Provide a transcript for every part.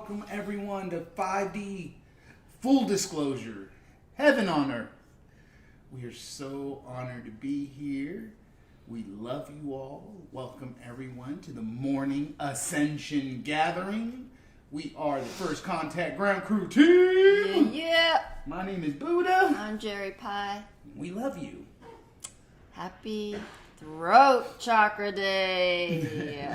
welcome everyone to 5D Full Disclosure, Heaven on Earth. We are so honored to be here. We love you all. Welcome everyone to the morning Ascension gathering. We are the First Contact Ground Crew team. Yeah. My name is Buddha. I'm Jeri-Lee. We love you. Happy Throat Chakra Day.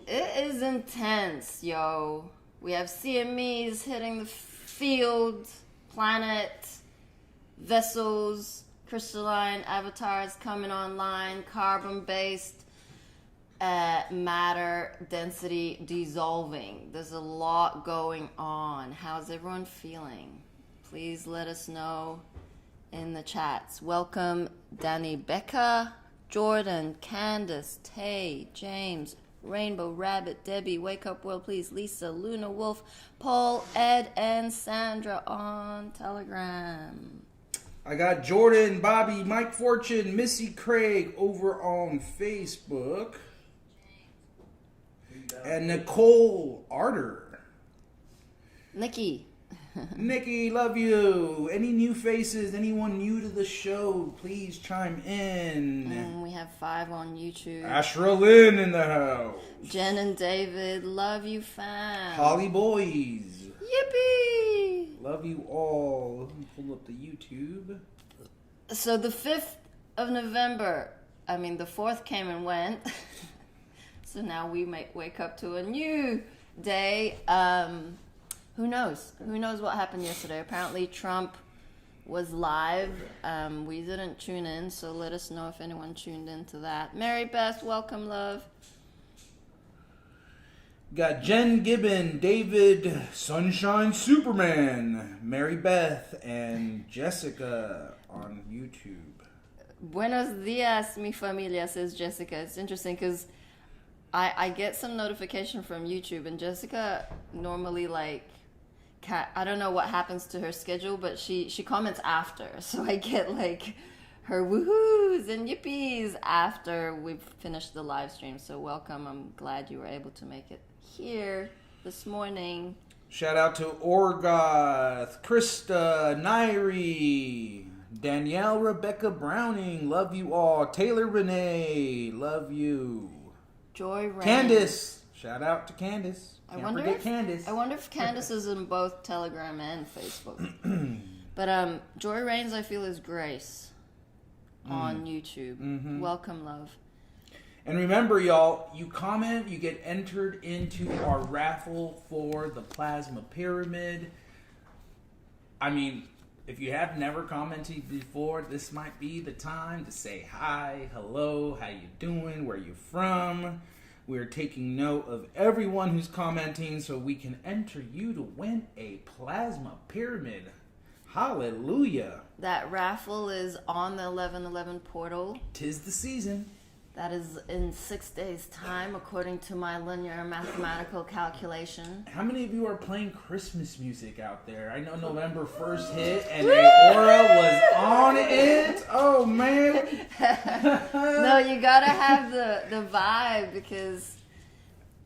It is intense, yo. We have CMEs hitting the field, planet, vessels, crystalline avatars coming online, carbon-based matter density dissolving. There's a lot going on. How's everyone feeling? Please let us know in the chats. Welcome Danny Becca, Jordan, Candace, Tay, James, Rainbow, Rabbit, Debbie, Wake Up World Please, Lisa, Luna Wolf, Paul, Ed, and Sandra on Telegram. I got Jordan, Bobby, Mike Fortune, Missy Craig over on Facebook. And Nicole Arter. Nikki. Nikki, love you. Any new faces, anyone new to the show, please chime in. We have 5 on YouTube. Ashra Lynn in the house. Jen and David, love you, fam. Holly Boys. Yippee! Love you all. Let me pull up the YouTube. So the 5th of November, the 4th came and went. So now we might wake up to a new day. Who knows? Who knows what happened yesterday? Apparently Trump was live. We didn't tune in, so let us know if anyone tuned into that. Mary Beth, welcome, love. Got Jen Gibbon, David, Sunshine Superman, Mary Beth, and Jessica on YouTube. Buenos dias, mi familia, says Jessica. It's interesting because I get some notification from YouTube, and Jessica normally, I don't know what happens to her schedule, but she comments after. So I get, her woohoos and yippies after we've finished the live stream. So welcome. I'm glad you were able to make it here this morning. Shout out to Orgoth, Krista, Nairi, Danielle, Rebecca Browning, love you all. Taylor Renee, love you. Joy Rain. Candace, shout out to Candace. I wonder if Candace is in both Telegram and Facebook. But Joy Rains, I feel, is Grace on YouTube. Mm-hmm. Welcome, love. And remember, y'all, you comment, you get entered into our raffle for the plasma pyramid. If you have never commented before, this might be the time to say hi, hello, how you doing, where you from. We're taking note of everyone who's commenting so we can enter you to win a plasma pyramid. Hallelujah. That raffle is on the 1111 portal. 'Tis the season. That is in 6 days' time, according to my linear mathematical calculation. How many of you are playing Christmas music out there? I know November 1st hit and Aura was on it. Oh, man. No, you gotta have the vibe because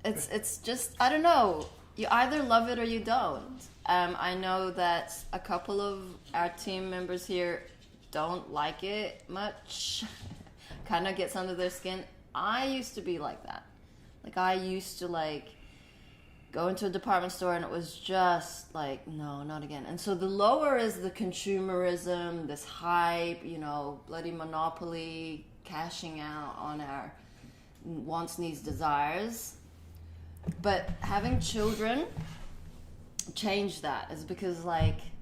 it's just, I don't know. You either love it or you don't. I know that a couple of our team members here don't like it much. Kind of gets under their skin. I used to be like that. I used to go into a department store and it was just no, not again. And so the lower is the consumerism, this hype, bloody monopoly, cashing out on our wants, needs, desires. But having children changed that. Is because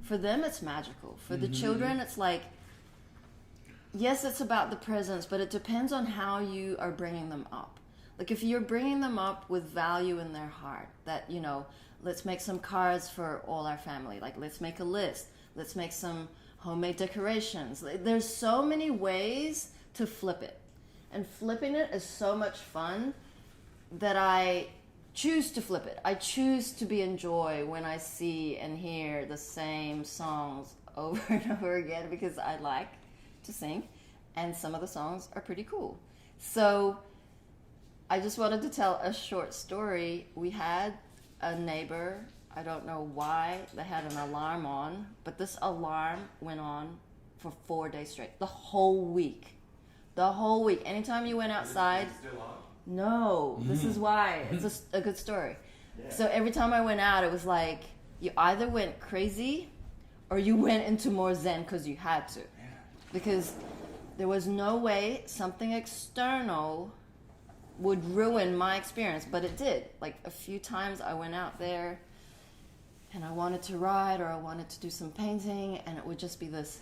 for them it's magical. For the children it's yes, it's about the presents, but it depends on how you are bringing them up. If you're bringing them up with value in their heart, that, let's make some cards for all our family. Let's make a list. Let's make some homemade decorations. There's so many ways to flip it. And flipping it is so much fun that I choose to flip it. I choose to be in joy when I see and hear the same songs over and over again because I like to sing, and some of the songs are pretty cool. So I just wanted to tell a short story. We had a neighbor. I don't know why they had an alarm on, but this alarm went on for 4 days straight. The whole week. Anytime you went outside. Is it still on? No, this is why. It's a good story. Yeah. So every time I went out, it was like you either went crazy or you went into more zen because you had to. Because there was no way something external would ruin my experience, but it did. Like a few times I went out there and I wanted to write or I wanted to do some painting, and it would just be this.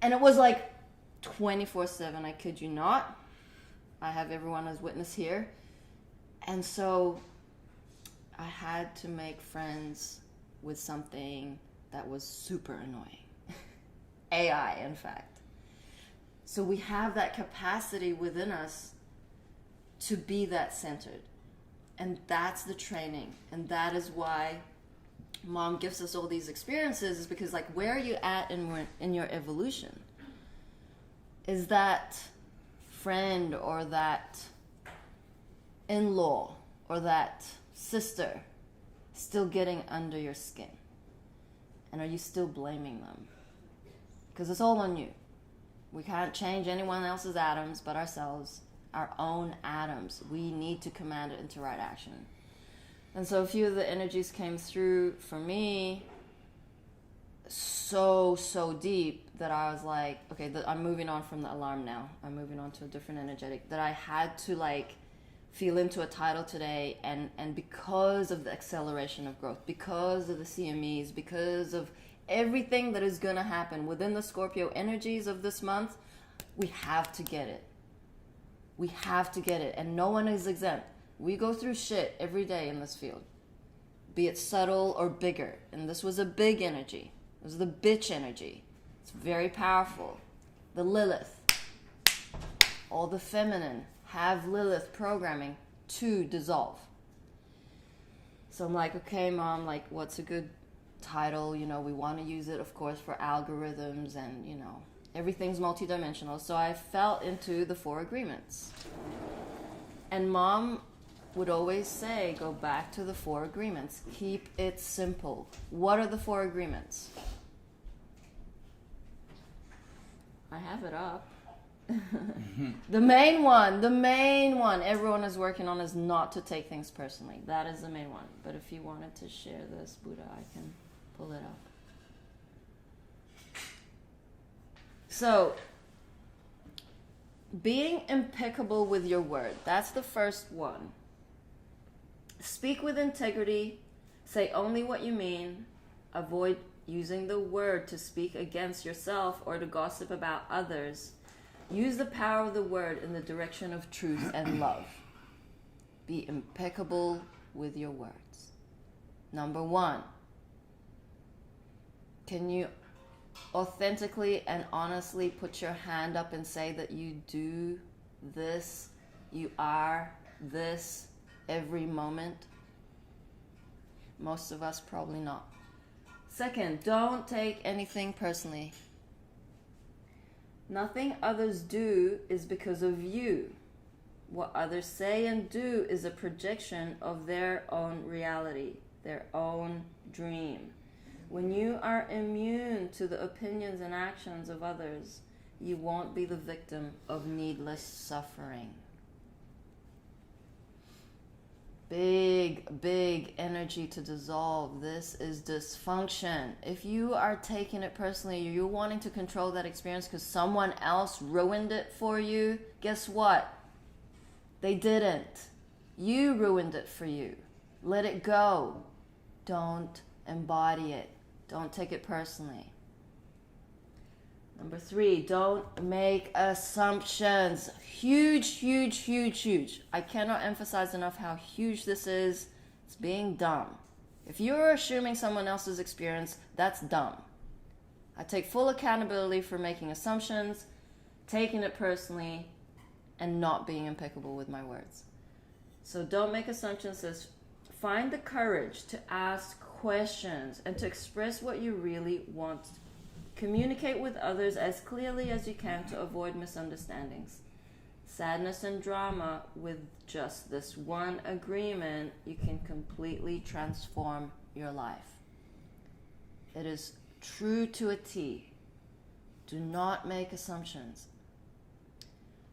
And it was like 24/7, I kid you not. I have everyone as witness here. And so I had to make friends with something that was super annoying. AI, in fact. So we have that capacity within us to be that centered. And that's the training. And that is why Mom gives us all these experiences, is because, like, where are you at in your evolution? Is that friend or that in-law or that sister still getting under your skin? And are you still blaming them? Because it's all on you. We can't change anyone else's atoms but ourselves, our own atoms. We need to command it into right action. And so a few of the energies came through for me so deep that I was like, okay, I'm moving on from the alarm now. I'm moving on to a different energetic, that I had to like feel into a title today, and because of the acceleration of growth, because of the CMEs, because of everything that is going to happen within the Scorpio energies of this month, we have to get it. We have to get it, and no one is exempt. We go through shit every day in this field, be it subtle or bigger. And this was a big energy. It was the bitch energy. It's very powerful. The Lilith. All the feminine have Lilith programming to dissolve. So I'm like, okay, Mom, like, what's a good title? You know, we want to use it, of course, for algorithms and, you know, everything's multidimensional. So I fell into the 4 agreements. And Mom would always say, go back to the 4 agreements. Keep it simple. What are the 4 agreements? I have it up. The main one everyone is working on is not to take things personally. That is the main one. But if you wanted to share this, Buddha, I can pull it up. So, being impeccable with your word. That's the first one. Speak with integrity. Say only what you mean. Avoid using the word to speak against yourself or to gossip about others. Use the power of the word in the direction of truth and love. Be impeccable with your words. Number 1. Can you authentically and honestly put your hand up and say that you do this, you are this every moment? Most of us probably not. Second, don't take anything personally. Nothing others do is because of you. What others say and do is a projection of their own reality, their own dream. When you are immune to the opinions and actions of others, you won't be the victim of needless suffering. Big energy to dissolve. This is dysfunction. If you are taking it personally, you're wanting to control that experience because someone else ruined it for you, guess what? They didn't. You ruined it for you. Let it go. Don't embody it. Don't take it personally. Number 3, don't make assumptions. Huge. I cannot emphasize enough how huge this is. It's being dumb. If you're assuming someone else's experience, that's dumb. I take full accountability for making assumptions, taking it personally, and not being impeccable with my words. So don't make assumptions. Find the courage to ask questions and to express what you really want. Communicate with others as clearly as you can to avoid misunderstandings. sadness and drama, with just this one agreement, you can completely transform your life. It is true to a T. Do not make assumptions.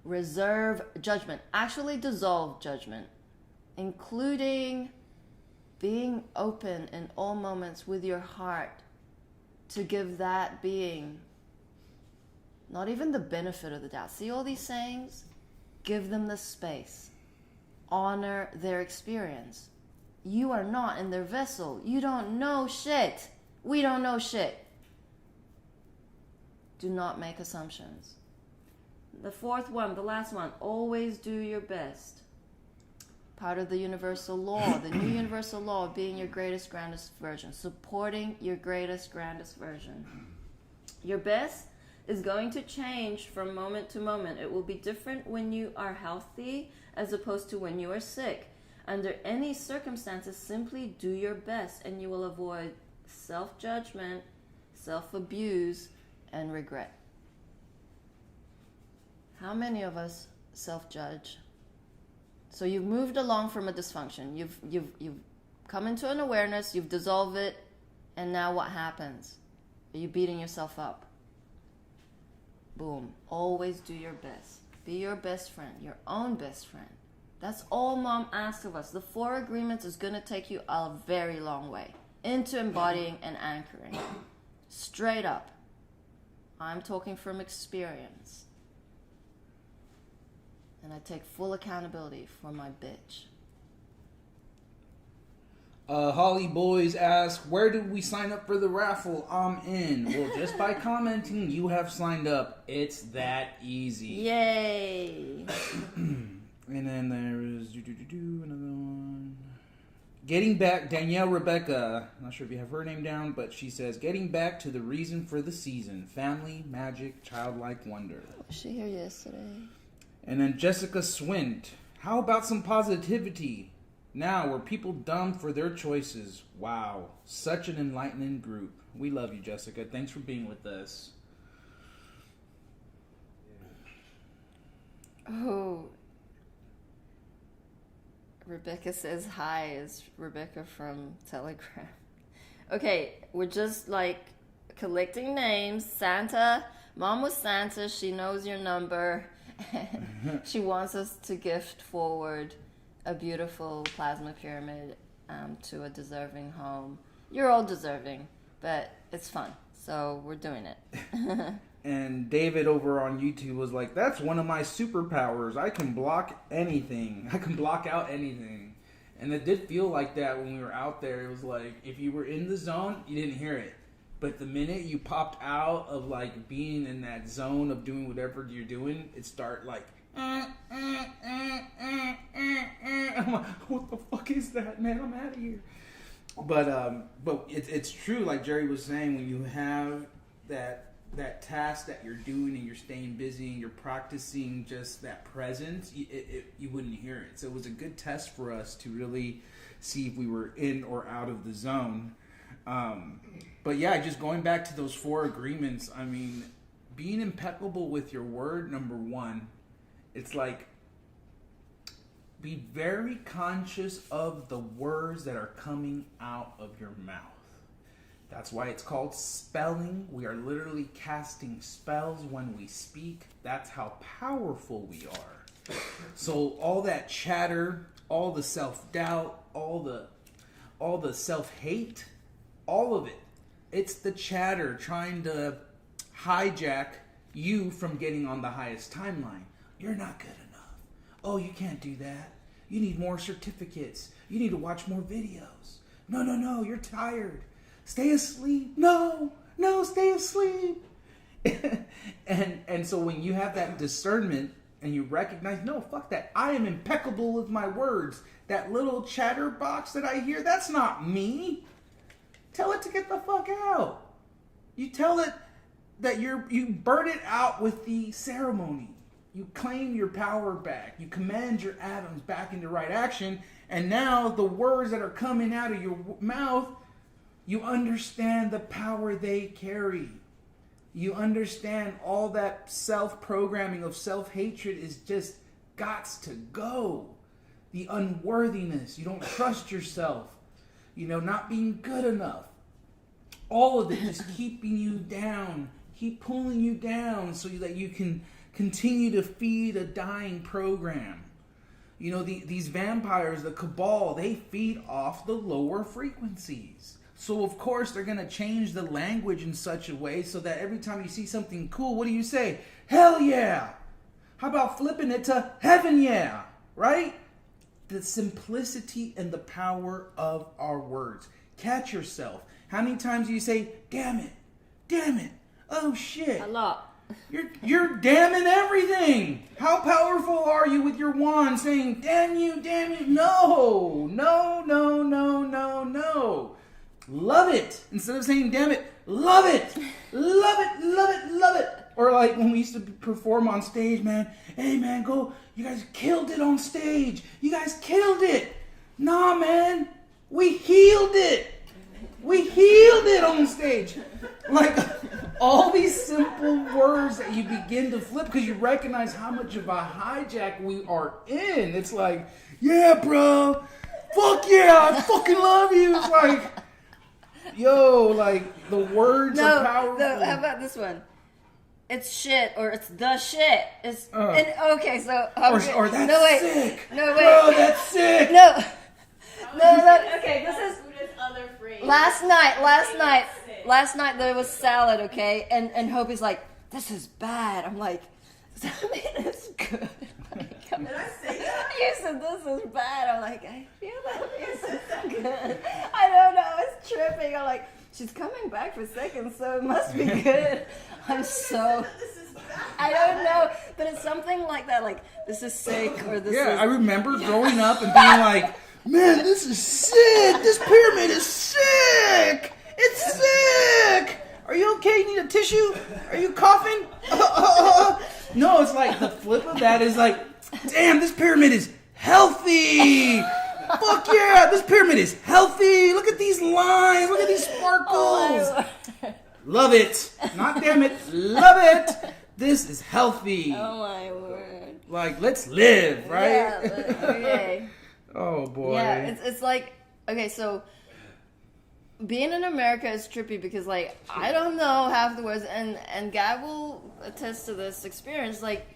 Reserve judgment. Actually dissolve judgment, including being open in all moments with your heart to give that being not even the benefit of the doubt. See all these sayings? Give them the space. Honor their experience. You are not in their vessel. You don't know shit. We don't know shit. Do not make assumptions. The fourth one, the last one, always do your best. Part of the universal law, the new universal law of being your greatest, grandest version, supporting your greatest, grandest version. Your best is going to change from moment to moment. It will be different when you are healthy as opposed to when you are sick. Under any circumstances, simply do your best and you will avoid self-judgment, self-abuse, and regret. How many of us self-judge? So you've moved along from a dysfunction. You've come into an awareness, you've dissolved it, and now what happens? Are you beating yourself up? Boom. Always do your best. Be your best friend, your own best friend. That's all Mom asks of us. The 4 agreements is going to take you a very long way into embodying and anchoring. Straight up. I'm talking from experience. And I take full accountability for my bitch. Holly Boys asks, where do we sign up for the raffle? I'm in. Well, just by commenting, you have signed up. It's that easy. Yay! And then there is another one. Getting back, Danielle Rebecca. Not sure if you have her name down, but she says, getting back to the reason for the season. Family, magic, childlike wonder. Was she here yesterday? And then Jessica Swint. How about some positivity? Now, were people dumb for their choices? Wow. Such an enlightening group. We love you, Jessica. Thanks for being with us. Oh. Rebecca says hi. Is Rebecca from Telegram? Okay, we're just like collecting names. Santa. Mom was Santa. She knows your number. She wants us to gift forward a beautiful plasma pyramid to a deserving home. You're all deserving, but it's fun, so we're doing it. And David over on YouTube was like, that's one of my superpowers. I can block anything. I can block out anything. And it did feel like that when we were out there. It was like, if you were in the zone, you didn't hear it. But the minute you popped out of like being in that zone of doing whatever you're doing, it start like, I'm like, what the fuck is that, man? I'm out of here. But it's true, like Jerry was saying, when you have that task that you're doing and you're staying busy and you're practicing just that presence, you wouldn't hear it. So it was a good test for us to really see if we were in or out of the zone. But yeah, just going back to those 4 agreements, I mean, being impeccable with your word, number 1, it's like, be very conscious of the words that are coming out of your mouth. That's why it's called spelling. We are literally casting spells when we speak. That's how powerful we are. So all that chatter, all the self-doubt, all the self-hate, all of it, it's the chatter trying to hijack you from getting on the highest timeline. You're not good enough. Oh, you can't do that. You need more certificates. You need to watch more videos. No, you're tired. Stay asleep. No, stay asleep. and so when you have that discernment and you recognize, no, fuck that. I am impeccable with my words. That little chatterbox that I hear, that's not me. Tell it to get the fuck out. You tell it that you burn it out with the ceremony. You claim your power back. You command your atoms back into right action. And now the words that are coming out of your mouth, you understand the power they carry. You understand all that self-programming of self-hatred is just gots to go. The unworthiness, you don't trust yourself, not being good enough. All of it just keeping you down, keep pulling you down so that you can continue to feed a dying program. These vampires, the cabal, they feed off the lower frequencies. So of course they're going to change the language in such a way so that every time you see something cool, what do you say? Hell yeah! How about flipping it to heaven yeah? Right? The simplicity and the power of our words. Catch yourself. How many times do you say, damn it, oh shit? A lot. You're damning everything. How powerful are you with your wand saying, damn you, no. Love it. Instead of saying, damn it, love it. Or like when we used to perform on stage, man, hey man, go, you guys killed it on stage. You guys killed it. Nah, man, we healed it. We healed it on stage. Like all these simple words that you begin to flip because you recognize how much of a hijack we are in. It's like, yeah, bro. Fuck yeah, I fucking love you. It's like, yo, like the words are powerful. No, how about this one? It's shit, or it's the shit. It's okay. So or that's no wait, sick. No wait, bro, that's sick. No. Okay, this is other phrase. Last night there was salad. Okay, and Hopi's like, this is bad. I'm like, I mean, it's good. Like, Did I say that? You said this is bad. I'm like, I feel that it's good. I don't know. It's tripping. I'm like, she's coming back for seconds, so it must be good. I'm so. This is bad. I don't know, but it's something like that. Like, this is sick, or this is. Yeah, I remember growing up and being like, man, this is sick. This pyramid is sick. It's sick. Are you okay? You need a tissue? Are you coughing? No, it's like the flip of that is like, damn, this pyramid is healthy. Fuck yeah, this pyramid is healthy. Look at these lines. Look at these sparkles. Love it. Not damn it. Love it. This is healthy. Oh my word. Like, let's live, right? Yeah, okay. Oh boy. Yeah, it's like, okay, so being in America is trippy because, like, I don't know half the words, and Gab will attest to this experience. Like,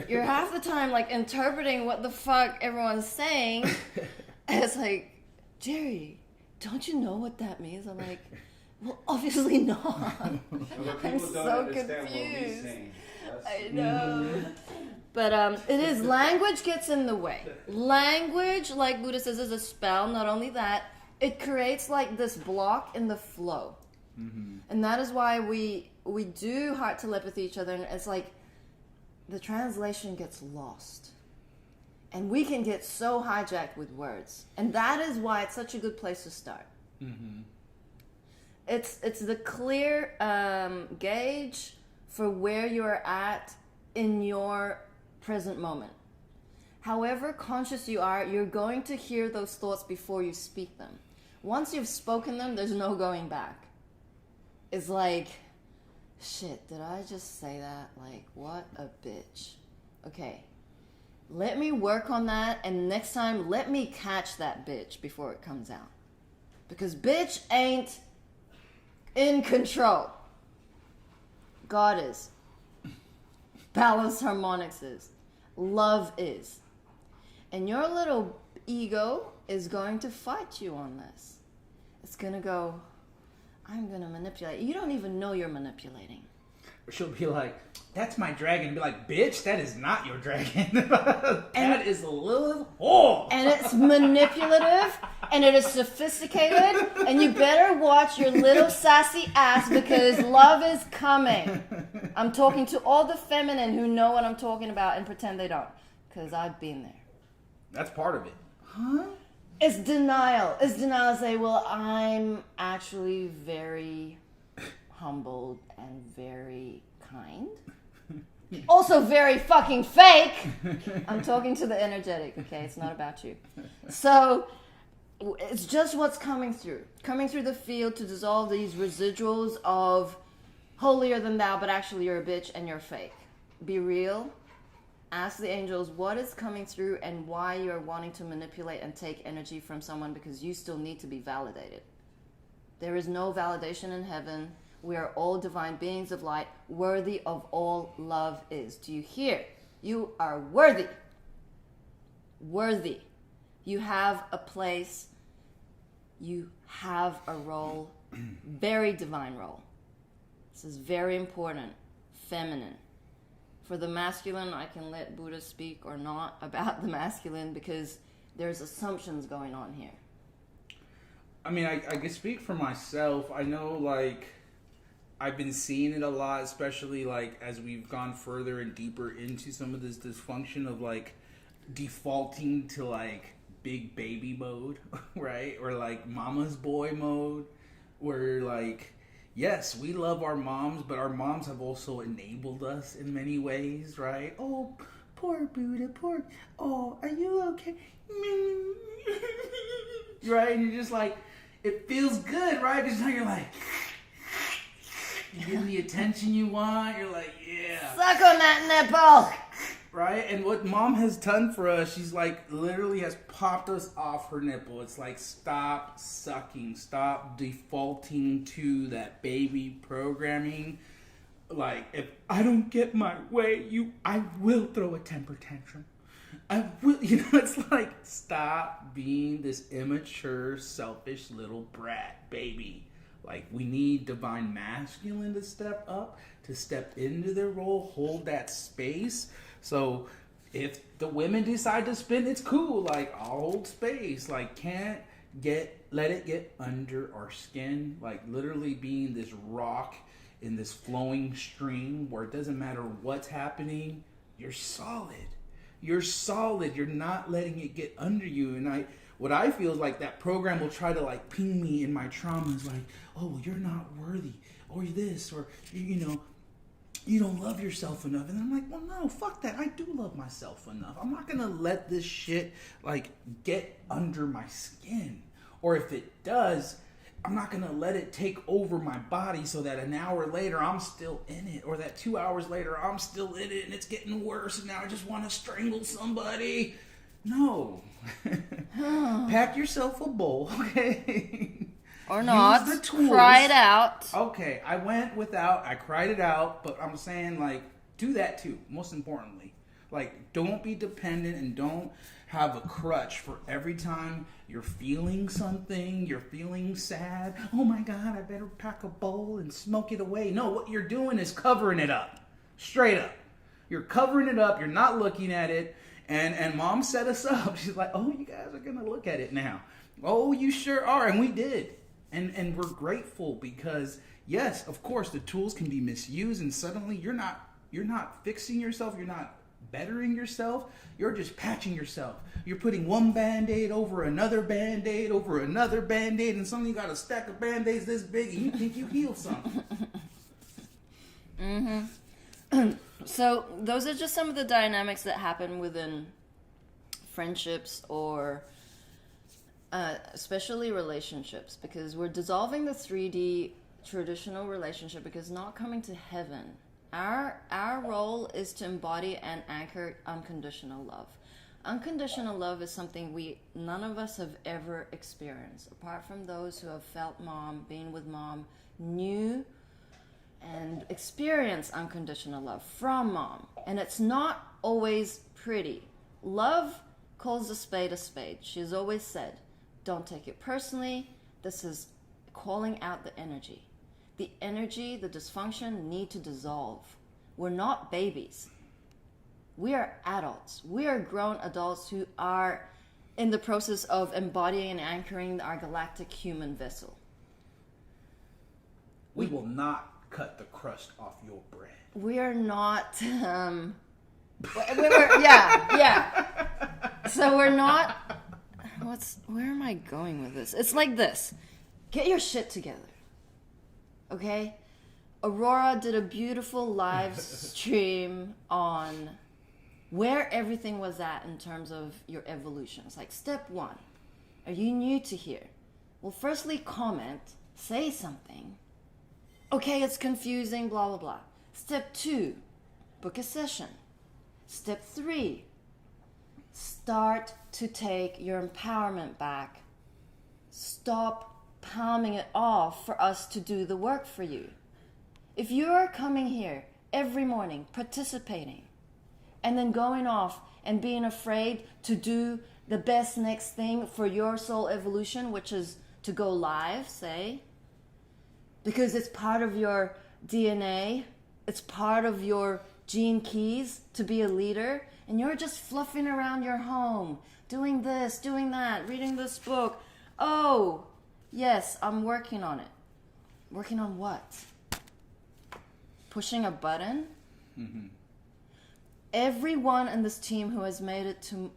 you're half the time, like, interpreting what the fuck everyone's saying, and it's like, Jerry, don't you know what that means? I'm like, well, obviously not. I'm so confused. I know. But it is, language gets in the way. Language, like Buddha says, is a spell. Not only that, it creates like this block in the flow. Mm-hmm. And that is why we do heart telepathy each other, and it's like the translation gets lost. And we can get so hijacked with words. And that is why it's such a good place to start. Mm-hmm. It's the clear gauge for where you're at in your present moment. However conscious you are, you're going to hear those thoughts before you speak them. Once you've spoken them, there's no going back. It's like, shit, did I just say that? Like, what a bitch. Okay, let me work on that, and next time, let me catch that bitch before it comes out. Because bitch ain't in control. God is. Balanced harmonics is. Love is. And your little ego is going to fight you on this. It's going to go, I'm going to manipulate. You don't even know you're manipulating. Or she'll be like, that's my dragon. And be like, bitch, that is not your dragon. That is a little whore. And it's manipulative, and it is sophisticated, and you better watch your little sassy ass because love is coming. I'm talking to all the feminine who know what I'm talking about and pretend they don't, because I've been there. That's part of it. Huh? It's denial. It's denial to say, well, I'm actually very humbled and very kind. Also very fucking fake. I'm talking to the energetic, okay? It's not about you. So it's just what's coming through the field to dissolve these residuals of holier than thou, but actually you're a bitch and you're fake. Be real ask the angels what is coming through and why you're wanting to manipulate and take energy from someone, because you still need to be validated. There is no validation in heaven. We are all divine beings of light, worthy of all love is. Do you hear? You are worthy. Worthy. You have a place. You have a role. Very divine role. This is very important. Feminine. For the masculine, I can let Buddha speak or not about the masculine, because there's assumptions going on here. I mean, I can speak for myself. I know, like, I've been seeing it a lot, especially, like, as we've gone further and deeper into some of this dysfunction of, like, defaulting to, like, big baby mode, right? Or, like, mama's boy mode, where, like, yes, we love our moms, but our moms have also enabled us in many ways, right? Oh, poor Buddha, poor, oh, are you okay? Right? And you're just like, it feels good, right? Because now you're like, you give the attention you want, you're like, yeah. Suck on that nipple! Right? And what mom has done for us, she's like, literally has popped us off her nipple. It's like, stop sucking, stop defaulting to that baby programming. Like, if I don't get my way, I will throw a temper tantrum. I will, it's like, stop being this immature, selfish little brat baby. Like, we need divine masculine to step up, to step into their role, hold that space. So if the women decide to spin, it's cool. Like, I'll hold space. Like, let it get under our skin. Like, literally being this rock in this flowing stream where it doesn't matter what's happening, you're solid. You're solid. You're not letting it get under you. And what I feel is like that program will try to, like, ping me in my traumas, like, oh, well, you're not worthy, or this, or, you don't love yourself enough. And I'm like, well, no, fuck that. I do love myself enough. I'm not going to let this shit, like, get under my skin. Or if it does, I'm not going to let it take over my body so that an hour later I'm still in it. Or that 2 hours later I'm still in it and it's getting worse and now I just want to strangle somebody. No. Pack yourself a bowl, okay? Or not. Use the tools. Cry it out. Okay, I went without, I cried it out, but I'm saying, like, do that too, most importantly. Like, don't be dependent and don't have a crutch for every time you're feeling something, you're feeling sad. Oh my God, I better pack a bowl and smoke it away. No, what you're doing is covering it up. Straight up. You're covering it up, you're not looking at it, and mom set us up. She's like, oh, you guys are going to look at it now. Oh, you sure are, and we did. And we're grateful because, yes, of course, the tools can be misused, and suddenly you're not fixing yourself, you're not bettering yourself, you're just patching yourself. You're putting one Band-Aid over another Band-Aid over another Band-Aid, and suddenly you got a stack of Band-Aids this big, and you think you healed something. Mm-hmm. So those are just some of the dynamics that happen within friendships or especially relationships, because we're dissolving the 3D traditional relationship because not coming to heaven. Our role is to embody and anchor unconditional love. Unconditional love is something none of us have ever experienced, apart from those who have felt mom, been with mom, knew and experienced unconditional love from mom. And it's not always pretty. Love calls a spade a spade. She has always said, don't take it personally. This is calling out the energy. The energy, the dysfunction need to dissolve. We're not babies. We are adults. We are grown adults who are in the process of embodying and anchoring our galactic human vessel. We will not cut the crust off your bread. We are not... yeah. So we're not... Where am I going with this? It's like this. Get your shit together. Okay? Aurora did a beautiful live stream on where everything was at in terms of your evolution. It's like, step 1, are you new to here? Well, firstly, comment, say something. Okay, it's confusing, blah, blah, blah. Step 2, book a session. Step 3, start to take your empowerment back. Stop palming it off for us to do the work for you. If you're coming here every morning, participating, and then going off and being afraid to do the best next thing for your soul evolution, which is to go live, say, because it's part of your DNA, it's part of your gene keys to be a leader, and you're just fluffing around your home, doing this, doing that, reading this book. Oh, yes, I'm working on it. Working on what? Pushing a button? Mm-hmm. Everyone in this team who has made it to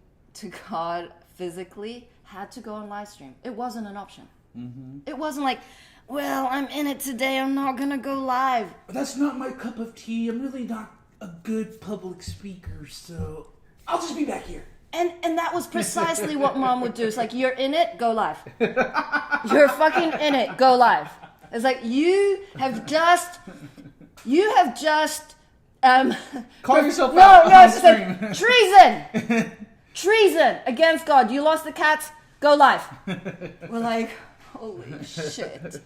God physically had to go on live stream. It wasn't an option. Mm-hmm. It wasn't like, well, I'm in it today, I'm not going to go live. That's not my cup of tea. I'm really not a good public speaker, so I'll just be back here. And that was precisely what Mom would do. It's like, you're in it, go live. You're fucking in it, go live. It's like, you have just call yourself no, out. No, it's like, treason! Treason against God. You lost the cats, go live. We're like, holy shit.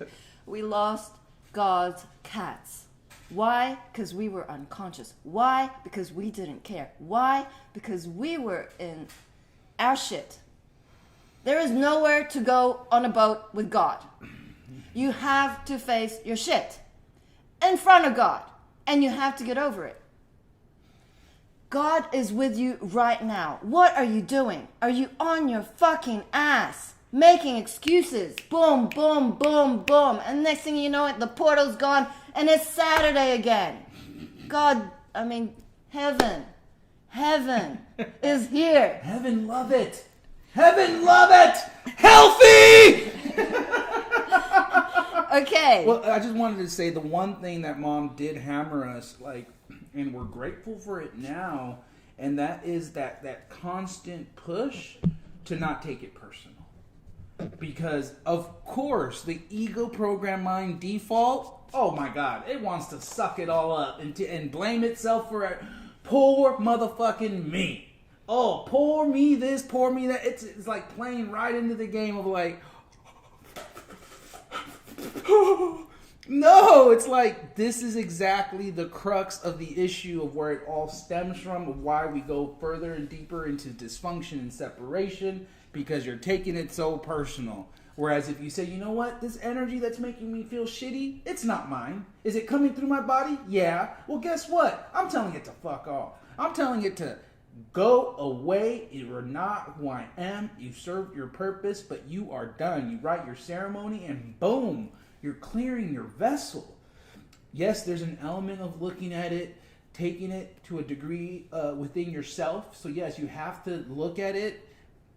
We lost God's cats. Why? Because we were unconscious. Why? Because we didn't care. Why? Because we were in our shit. There is nowhere to go on a boat with God. You have to face your shit in front of God, and you have to get over it. God is with you right now. What are you doing? Are you on your fucking ass? Making excuses. Boom, boom, boom, boom. And next thing you know it, the portal's gone and it's Saturday again. God, heaven is here. Heaven love it. Heaven love it. Healthy! Okay. Well, I just wanted to say the one thing that Mom did hammer us, and we're grateful for it now, and that is that constant push to not take it personal. Because, of course, the ego program mind default, oh my God, it wants to suck it all up and blame itself for it. Poor motherfucking me. Oh, poor me this, poor me that. It's like playing right into the game of like, no, it's like, this is exactly the crux of the issue of where it all stems from, of why we go further and deeper into dysfunction and separation, because you're taking it so personal. Whereas if you say, you know what, this energy that's making me feel shitty, it's not mine. Is it coming through my body? Yeah. Well, guess what? I'm telling it to fuck off. I'm telling it to go away. You are not who I am. You served your purpose, but you are done. You write your ceremony and boom, you're clearing your vessel. Yes, there's an element of looking at it, taking it to a degree within yourself. So yes, you have to look at it,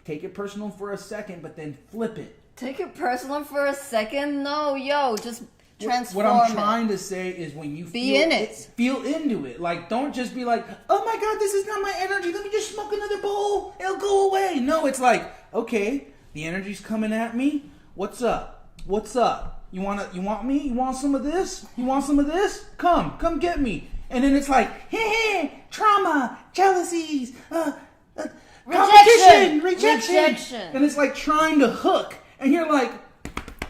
take it personal for a second, but then flip it. Take it personal for a second? No, just transform. What I'm trying to say is when you feel into it. Like, don't just be like, oh my God, this is not my energy. Let me just smoke another bowl. It'll go away. No, it's like, okay, the energy's coming at me. What's up? What's up? You want me? You want some of this? You want some of this? Come get me. And then it's like, hey, trauma, jealousies, competition, rejection. And it's like trying to hook. And you're like,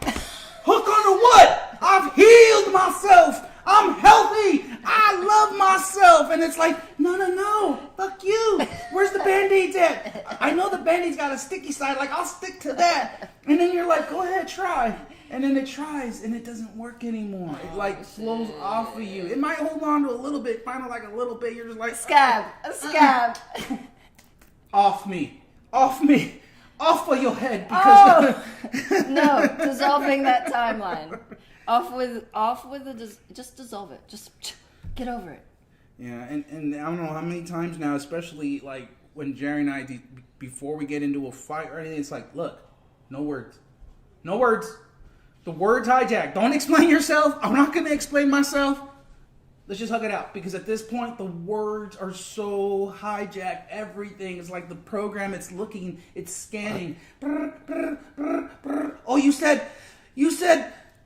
hook onto what? I've healed myself. I'm healthy. I love myself. And it's like, no. Fuck you. Where's the Band-Aids at? I know the Band-Aid's got a sticky side. Like, I'll stick to that. And then you're like, go ahead, try. And then it tries, and it doesn't work anymore. It, like, flows off of you. It might hold on to a little bit, final like a little bit. You're just like, a scab. Off me. Off of your head. Because no, dissolving that timeline. Off with just dissolve it. Just get over it. Yeah, and I don't know how many times now, especially like when Jerry and I, before we get into a fight or anything, it's like, look, no words. The word's hijacked. Don't explain yourself. I'm not going to explain myself. Let's just hug it out. Because at this point, the words are so hijacked. Everything is like the program. It's looking. It's scanning. Oh, you said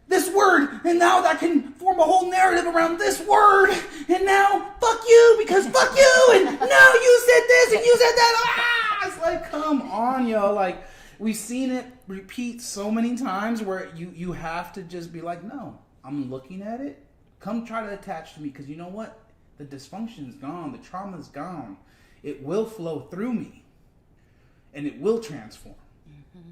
this word. And now that can form a whole narrative around this word. And now, fuck you. Because fuck you. And no, you said this and you said that. Ah! It's like, come on, yo. Like, we've seen it repeat so many times where you have to just be like, no, I'm looking at it. Come try to attach to me, because you know what? The dysfunction's gone. The trauma's gone. It will flow through me, and it will transform. Mm-hmm.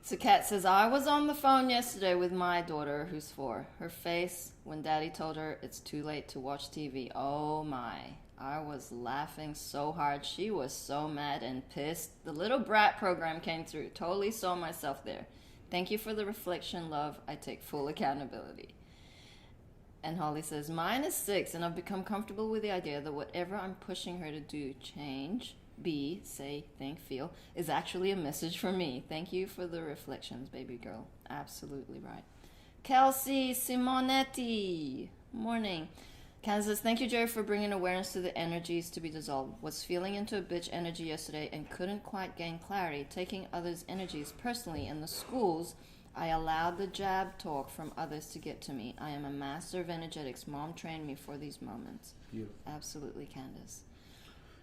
So Kat says, I was on the phone yesterday with my daughter, who's 4. Her face when Daddy told her it's too late to watch TV. Oh my. I was laughing so hard. She was so mad and pissed. The little brat program came through. Totally saw myself there. Thank you for the reflection, love. I take full accountability. And Holly says, mine is 6, and I've become comfortable with the idea that whatever I'm pushing her to do, change, be, say, think, feel, is actually a message for me. Thank you for the reflections, baby girl. Absolutely right. Kelsey Simonetti. Morning. Kansas, thank you, Jerry, for bringing awareness to the energies to be dissolved. Was feeling into a bitch energy yesterday and couldn't quite gain clarity. Taking others' energies personally in the schools, I allowed the jab talk from others to get to me. I am a master of energetics. Mom trained me for these moments. Beautiful. Absolutely, Candace.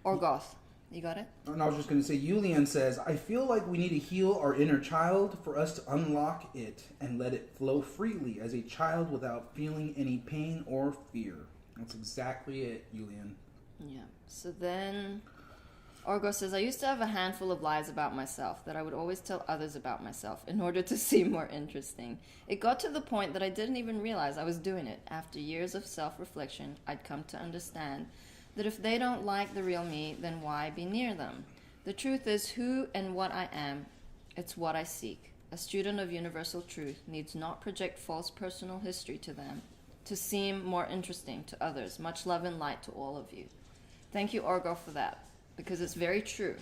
Or Goth. You got it? And I was just going to say, Yulian says, I feel like we need to heal our inner child for us to unlock it and let it flow freely as a child without feeling any pain or fear. That's exactly it, Yulian. Yeah. So then Orgo says, I used to have a handful of lies about myself that I would always tell others about myself in order to seem more interesting. It got to the point that I didn't even realize I was doing it. After years of self-reflection, I'd come to understand that if they don't like the real me, then why be near them? The truth is who and what I am. It's what I seek. A student of universal truth needs not project false personal history to them to seem more interesting to others. Much love and light to all of you. Thank you, Orgo, for that, because it's very true.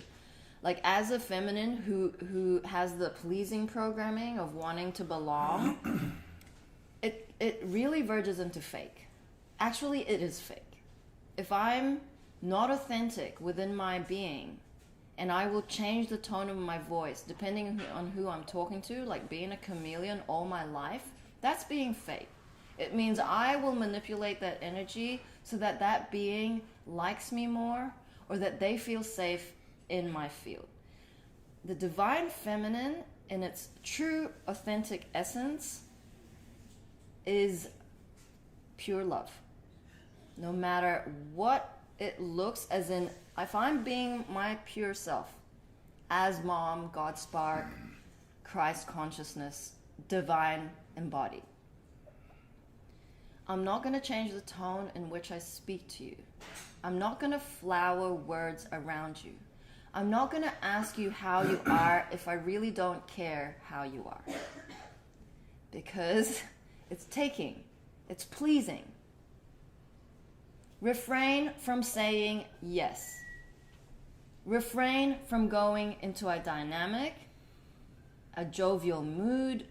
Like, as a feminine who has the pleasing programming of wanting to belong, it really verges into fake. Actually, it is fake. If I'm not authentic within my being, and I will change the tone of my voice depending on who I'm talking to, like being a chameleon all my life, that's being fake. It means I will manipulate that energy so that that being likes me more or that they feel safe in my field. The divine feminine, in its true, authentic essence, is pure love. No matter what it looks, as in, if I'm being my pure self, as mom, God spark, Christ consciousness, divine embodied, I'm not going to change the tone in which I speak to you. I'm not going to flower words around you. I'm not going to ask you how you are if I really don't care how you are. Because it's taking, it's pleasing. Refrain from saying yes. Refrain from going into a dynamic, a jovial mood,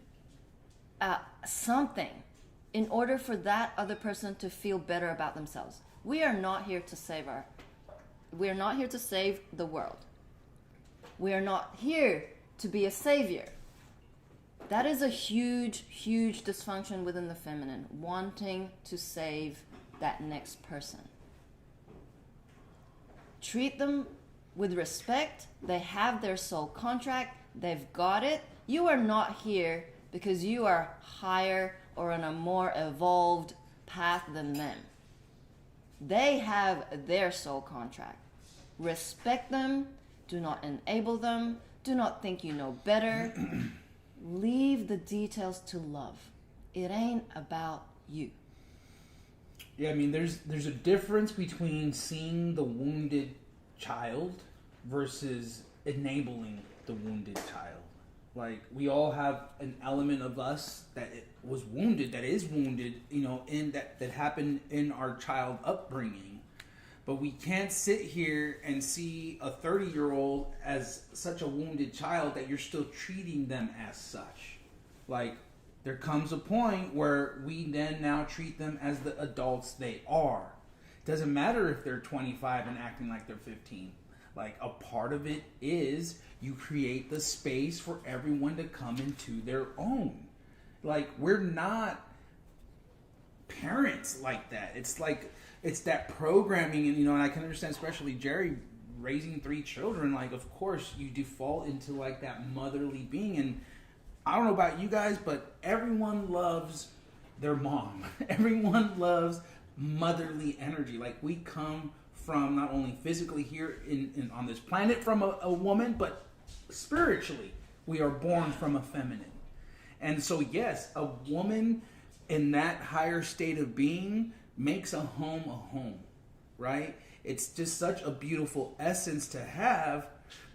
something, in order for that other person to feel better about themselves. We are not here to save the world. We are not here to be a savior. That is a huge, huge dysfunction within the feminine, wanting to save that next person. Treat them with respect. They have their soul contract. They've got it. You are not here because you are higher or on a more evolved path than them. They have their soul contract. Respect them. Do not enable them. Do not think you know better. Leave the details to love. It ain't about you. Yeah, I mean, there's a difference between seeing the wounded child versus enabling the wounded child. Like, we all have an element of us that was wounded, that is wounded, in that happened in our child upbringing. But we can't sit here and see a 30-year-old as such a wounded child that you're still treating them as such. Like, there comes a point where we then now treat them as the adults they are. Doesn't matter if they're 25 and acting like they're 15. Like, a part of it is you create the space for everyone to come into their own. Like, we're not parents like that. It's like it's that programming, and and I can understand, especially Jeri raising 3 children. Like, of course, you default into like that motherly being, and I don't know about you guys, but everyone loves their mom. Everyone loves motherly energy. Like, we come from not only physically here in on this planet from a woman, but spiritually we are born from a feminine. And so yes, a woman in that higher state of being makes a home, right? It's just such a beautiful essence to have,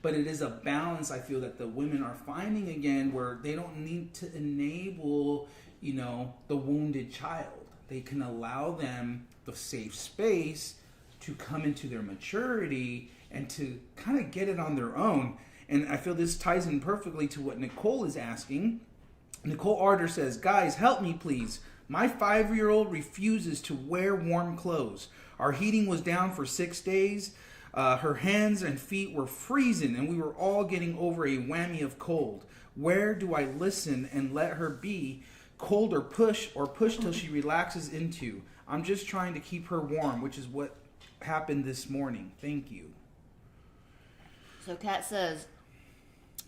but it is a balance, I feel, that the women are finding again, where they don't need to enable, the wounded child. They can allow them the safe space to come into their maturity and to kind of get it on their own. And I feel this ties in perfectly to what Nicole is asking. Nicole Arter says, guys, help me please. My 5-year-old refuses to wear warm clothes. Our heating was down for 6 days. Her hands and feet were freezing, and we were all getting over a whammy of cold. Where do I listen and let her be cold, or push till she relaxes into? I'm just trying to keep her warm, which is what happened this morning. Thank you. So Kat says,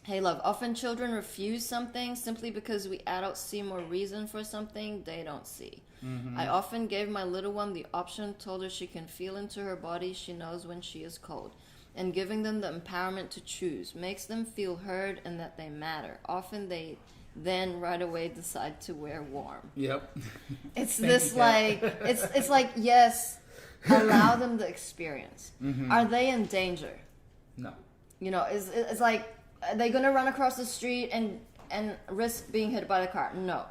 hey love, often children refuse something simply because we adults see more reason for something they don't see. I often gave my little one the option, told her she can feel into her body, she knows when she is cold. And giving them the empowerment to choose makes them feel heard and that they matter. Often they then right away decide to wear warm. Yep. It's this like, it's like, yes, allow them the experience. Are they in danger? No. It's like, are they going to run across the street and risk being hit by the car? No.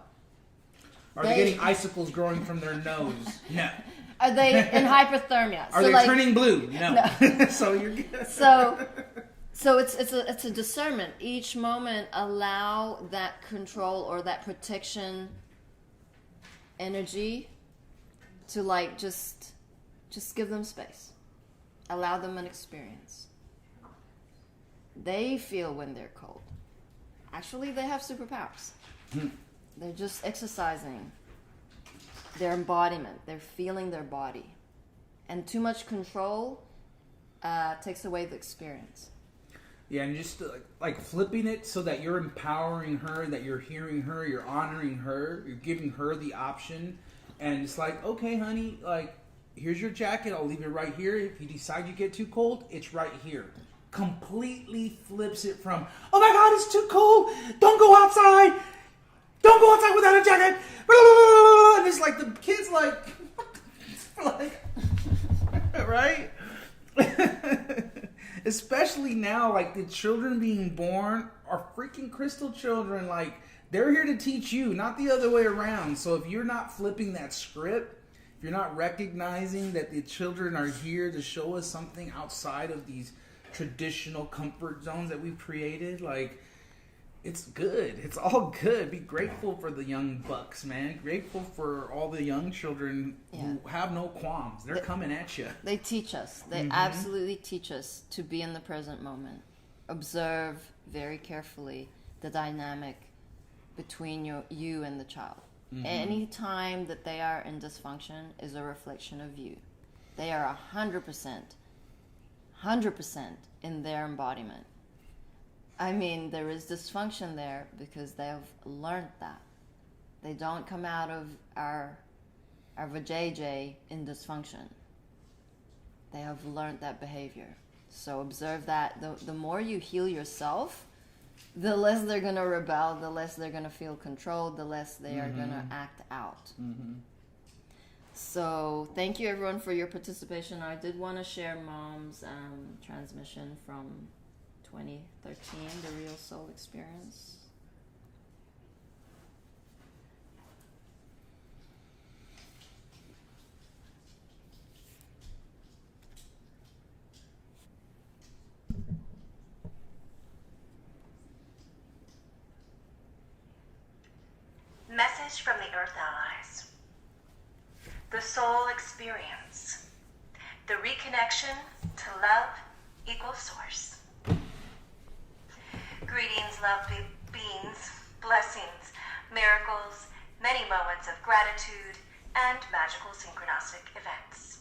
Are they getting icicles growing from their nose? No. Are they in hypothermia? Are they turning blue? No. So you're good. So it's a discernment. Each moment, allow that control or that protection energy to like just give them space. Allow them an experience. They feel when they're cold. Actually, they have superpowers. They're just exercising their embodiment. They're feeling their body. And too much control takes away the experience. Yeah, and just like flipping it so that you're empowering her, that you're hearing her, you're honoring her, you're giving her the option. And it's like, okay, honey, like, here's your jacket. I'll leave it right here. If you decide you get too cold, it's right here. Completely flips it from, oh my God, it's too cold. Don't go outside. Don't go outside without a jacket. And it's like the kid's like right? Especially now, like the children being born are freaking crystal children. Like, they're here to teach you, not the other way around. So if you're not flipping that script, if you're not recognizing that the children are here to show us something outside of these traditional comfort zones that we've created, like, it's good. It's all good. Be grateful for the young bucks, man. Grateful for all the young children who have no qualms. They're coming at you. They teach us. They absolutely teach us to be in the present moment. Observe very carefully the dynamic between you and the child. Any time that they are in dysfunction is a reflection of you. They are 100% in their embodiment. I mean, there is dysfunction there because they have learned that. They don't come out of our vajayjay in dysfunction. They have learned that behavior. So observe that. The more you heal yourself, the less they're going to rebel, the less they're going to feel controlled, the less they are going to act out. So thank you everyone for your participation. I did want to share Mom's transmission from 2013, The Real Soul Experience. Message from the Earth Allies. The soul experience. The reconnection to love equals source. Greetings, loved beings, blessings, miracles, many moments of gratitude, and magical synchronistic events.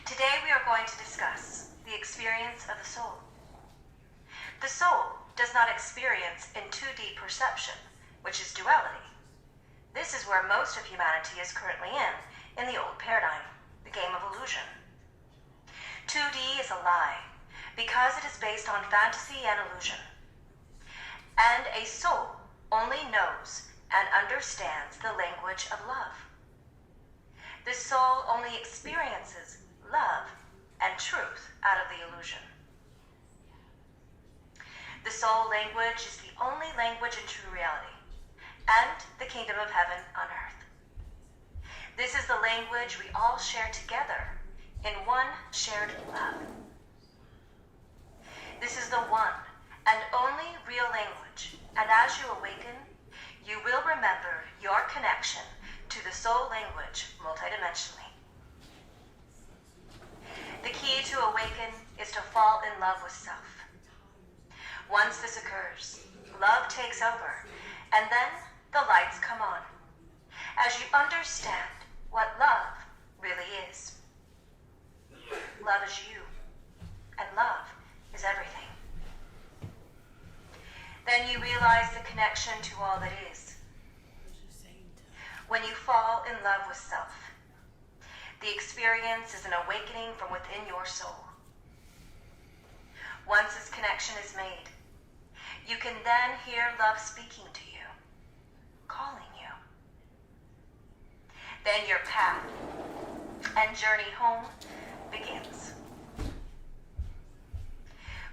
Today we are going to discuss the experience of the soul. The soul does not experience in 2D perception, which is duality. This is where most of humanity is currently in the old paradigm, the game of illusion. 2D is a lie, because it is based on fantasy and illusion. And a soul only knows and understands the language of love. The soul only experiences love and truth out of the illusion. The soul language is the only language in true reality, and the kingdom of heaven on earth. This is the language we all share together in one shared love. This is the one and only real language, and as you awaken, you will remember your connection to the soul language multidimensionally. The key to awaken is to fall in love with self. Once this occurs, love takes over, and then the lights come on, as you understand what love really is. Love is you, and love is everything. Then you realize the connection to all that is. When you fall in love with self, the experience is an awakening from within your soul. Once this connection is made, you can then hear love speaking to you, calling you. Then your path and journey home begins.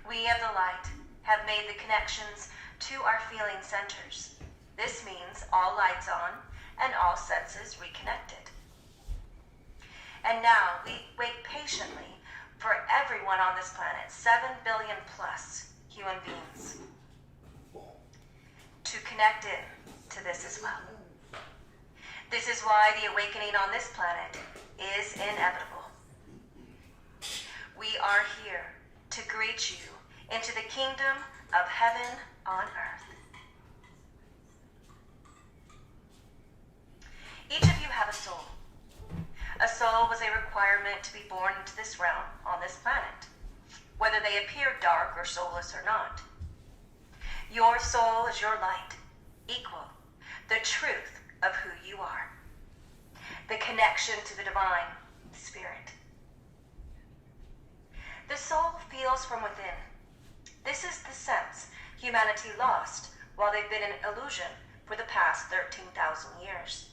We of the light have made the connections to our feeling centers. This means all lights on and all senses reconnected. And now we wait patiently for everyone on this planet, 7 billion plus human beings, to connect in to this as well. This is why the awakening on this planet is inevitable. We are here to greet you into the kingdom of heaven on earth. Each of you have a soul. A soul was a requirement to be born into this realm on this planet, whether they appear dark or soulless or not. Your soul is your light, equal, the truth of who you are, the connection to the divine spirit. The soul feels from within. This is the sense humanity lost while they've been in illusion for the past 13,000 years.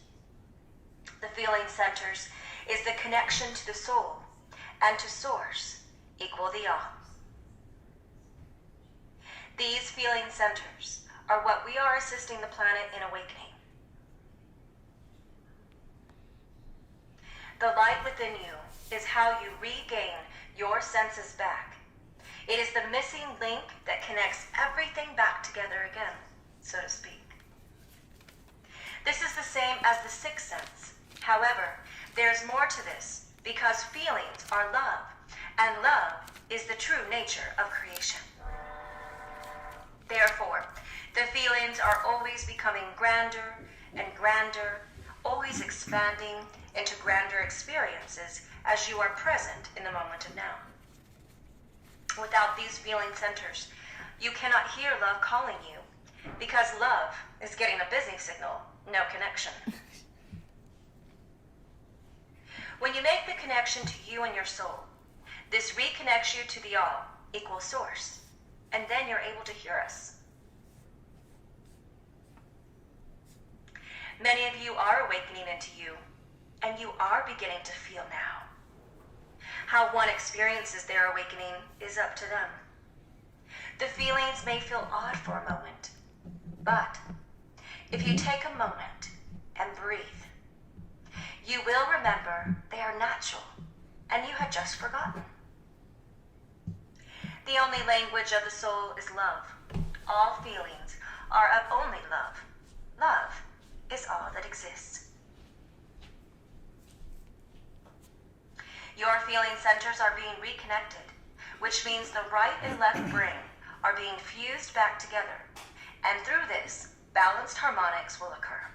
The feeling centers is the connection to the soul, and to source equal the all. These feeling centers are what we are assisting the planet in awakening. The light within you is how you regain your senses back. It is the missing link that connects everything back together again, so to speak. This is the same as the sixth sense. However, there's more to this, because feelings are love, and love is the true nature of creation. Therefore, the feelings are always becoming grander and grander, always expanding into grander experiences as you are present in the moment of now. Without these feeling centers, you cannot hear love calling you, because love is getting a busy signal, no connection. When you make the connection to you and your soul, this reconnects you to the all, equal source, and then you're able to hear us. Many of you are awakening into you, and you are beginning to feel now. How one experiences their awakening is up to them. The feelings may feel odd for a moment, but if you take a moment and breathe, you will remember they are natural, and you had just forgotten. The only language of the soul is love. All feelings are of only love. Love is all that exists. Your feeling centers are being reconnected, which means the right and left brain are being fused back together, and through this, balanced harmonics will occur.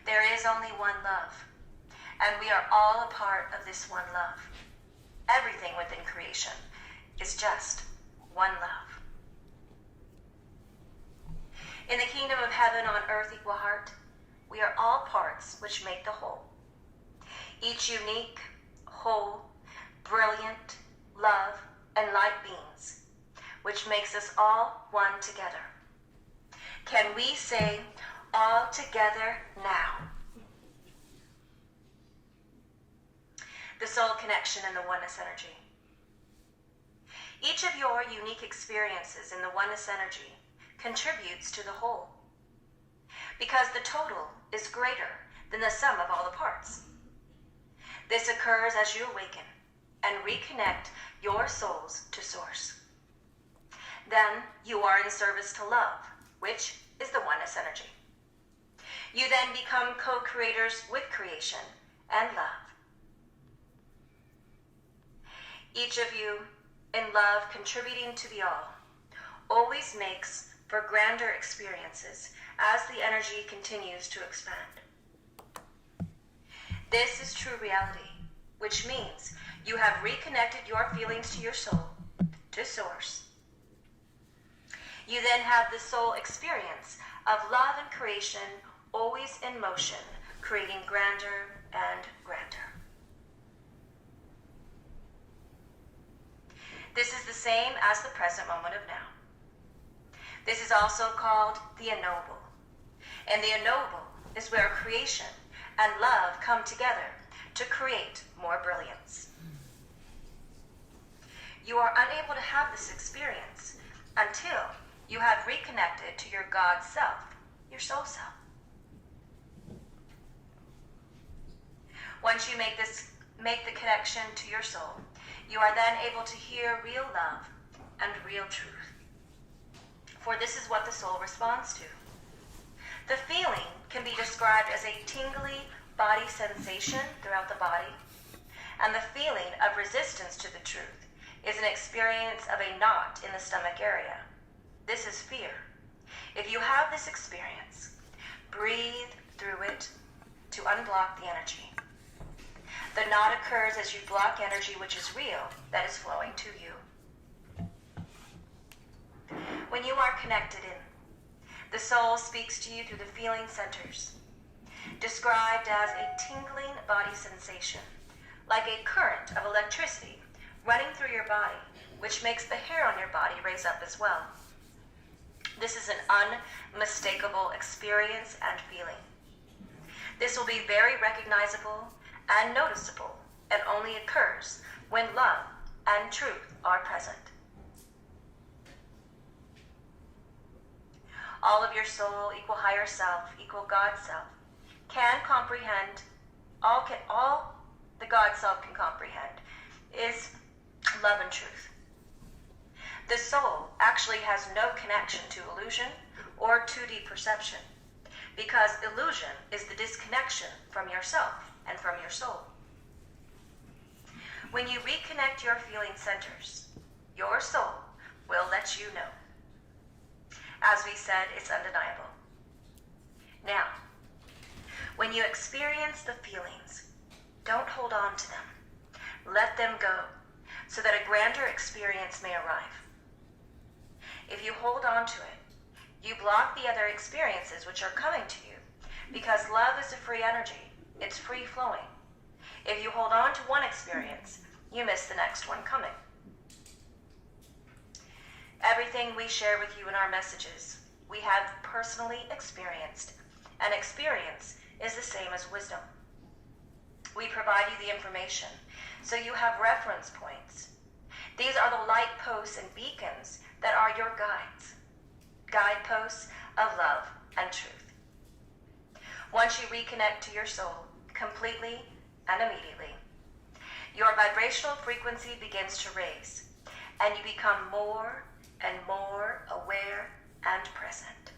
There is only one love, and we are all a part of this one love. Everything within creation is just one love. In the kingdom of heaven on earth equal heart, we are all parts which make the whole. Each unique, whole, brilliant, love, and light beings, which makes us all one together. Can we say, all together now? The soul connection and the oneness energy. Each of your unique experiences in the oneness energy contributes to the whole, because the total is greater than the sum of all the parts. This occurs as you awaken and reconnect your souls to Source. Then you are in service to love, which is the oneness energy. You then become co-creators with creation and love. Each of you, in love contributing to the all, always makes for grander experiences as the energy continues to expand. This is true reality, which means you have reconnected your feelings to your soul, to Source. You then have the soul experience of love and creation always in motion, creating grander and grander. This is the same as the present moment of now. This is also called the unknowable. And the unknowable is where creation and love come together to create more brilliance. You are unable to have this experience until you have reconnected to your God self, your soul self. Once you make the connection to your soul, you are then able to hear real love and real truth. For this is what the soul responds to. The feeling can be described as a tingly body sensation throughout the body, and the feeling of resistance to the truth is an experience of a knot in the stomach area. This is fear. If you have this experience, breathe through it to unblock the energy. The knot occurs as you block energy which is real, that is flowing to you. When you are connected in, the soul speaks to you through the feeling centers, described as a tingling body sensation, like a current of electricity running through your body, which makes the hair on your body raise up as well. This is an unmistakable experience and feeling. This will be very recognizable and noticeable, and only occurs when love and truth are present. All of your soul, equal higher self, equal God self, can comprehend, all the God self can comprehend is love and truth. The soul actually has no connection to illusion or 2D perception, because illusion is the disconnection from yourself and from your soul. When you reconnect your feeling centers, your soul will let you know. As we said, it's undeniable. Now, when you experience the feelings, don't hold on to them. Let them go, so that a grander experience may arrive. If you hold on to it, you block the other experiences which are coming to you, because love is a free energy. It's free flowing. If you hold on to one experience, you miss the next one coming. Everything we share with you in our messages, we have personally experienced, and experience is the same as wisdom. We provide you the information, so you have reference points. These are the light posts and beacons that are your guides, guideposts of love and truth. Once you reconnect to your soul completely and immediately, your vibrational frequency begins to raise, and you become more and more aware and present.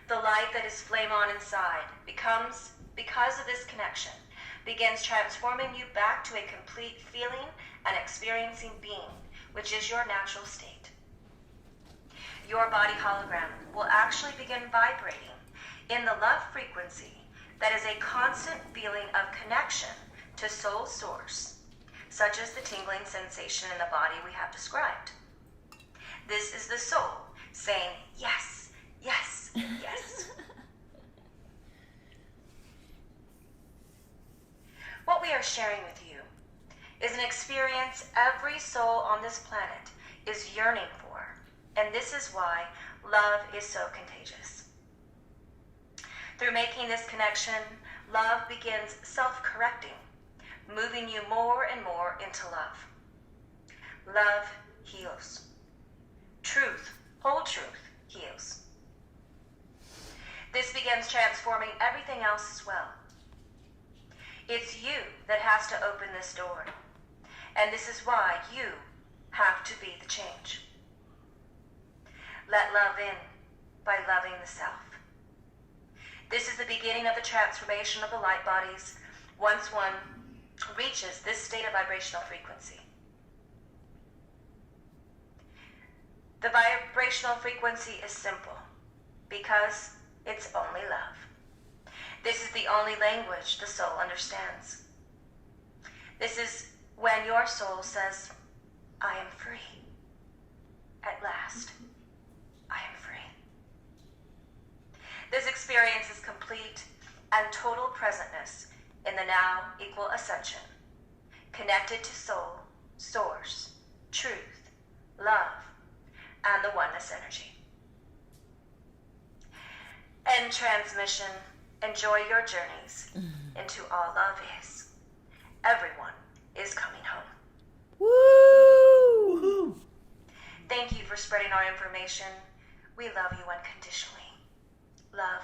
The light that is flame on inside becomes, because of this connection, begins transforming you back to a complete feeling and experiencing being, which is your natural state. Your body hologram will actually begin vibrating in the love frequency that is a constant feeling of connection to soul source, such as the tingling sensation in the body we have described. This is the soul saying, yes, yes, yes. What we are sharing with you is an experience every soul on this planet is yearning for, and this is why love is so contagious. Through making this connection, love begins self-correcting, moving you more and more into love. Love heals. Truth, whole truth, heals. This begins transforming everything else as well. It's you that has to open this door, and this is why you have to be the change. Let love in by loving the self. This is the beginning of the transformation of the light bodies once one reaches this state of vibrational frequency. The vibrational frequency is simple because it's only love. This is the only language the soul understands. This is when your soul says, I am free. At last, I am free. This experience is complete and total presentness in the now equal ascension, connected to soul, source, truth, love, and the oneness energy. End transmission. Enjoy your journeys into all love is. Everyone is coming home. Woo! Woohoo! Thank you for spreading our information. We love you unconditionally. Love